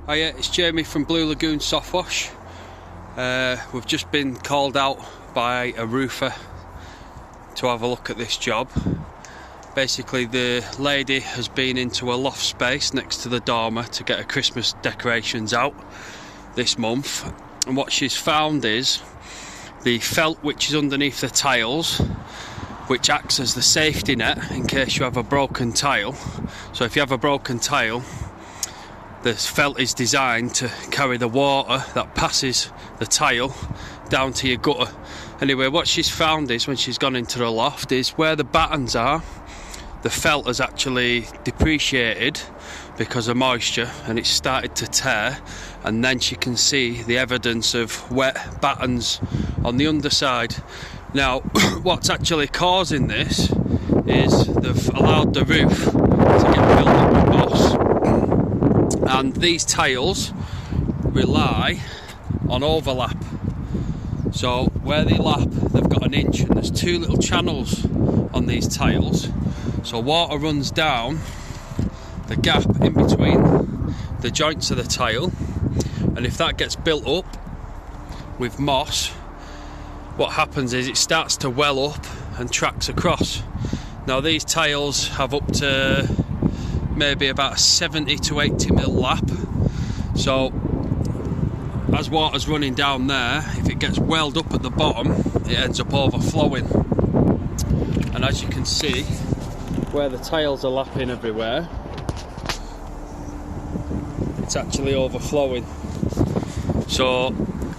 Hiya, it's Jamie from Blue Lagoon Softwash. We've just been called out by a roofer to have a look at this job. Basically, the lady has been into a loft space next to the dormer to get her Christmas decorations out this month, and what she's found is the felt which is underneath the tiles, which acts as the safety net in case you have a broken tile. So if you have a broken tile, the felt is designed to carry the water that passes the tile down to your gutter. Anyway, what she's found is, when she's gone into the loft, is where the battens are, the felt has actually depreciated because of moisture and it's started to tear, and then she can see the evidence of wet battens on the underside. Now, what's actually causing this is they've allowed the roof to get filled up with moss. And these tiles rely on overlap. So where they lap, they've got an inch, and there's two little channels on these tiles. So water runs down the gap in between the joints of the tile, and if that gets built up with moss, what happens is it starts to well up and tracks across. Now, these tiles have up to maybe about a 70 to 80 mil lap, so as water's running down there, if it gets welled up at the bottom, it ends up overflowing. And as you can see, where the tiles are lapping everywhere, it's actually overflowing. So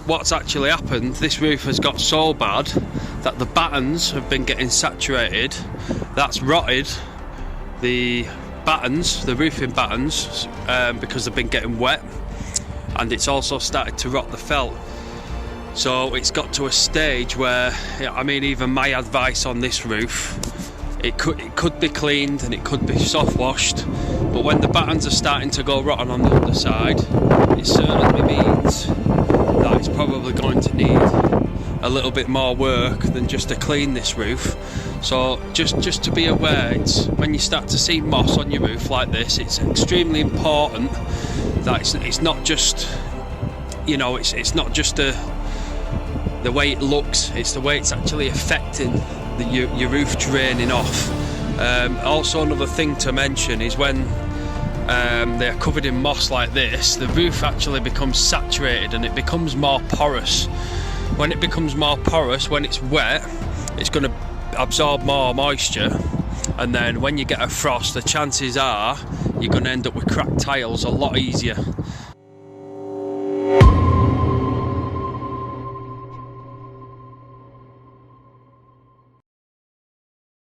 what's actually happened, this roof has got so bad that the battens have been getting saturated. That's rotted the battens, the roofing battens, because they've been getting wet, and it's also started to rot the felt. So it's got to a stage where, I mean, even my advice on this roof, it could be cleaned and it could be soft washed, but when the battens are starting to go rotten on the underside, it certainly means that it's probably going to need a little bit more work than just to clean this roof. So just to be aware, it's when you start to see moss on your roof like this, it's extremely important that it's not just, you know, it's not just the way it looks, it's the way it's actually affecting your roof draining off. Also, another thing to mention is when they're covered in moss like this, the roof actually becomes saturated and it becomes more porous. When it becomes more porous, when it's wet, it's going to absorb more moisture, and then when you get a frost, the chances are you're going to end up with cracked tiles a lot easier.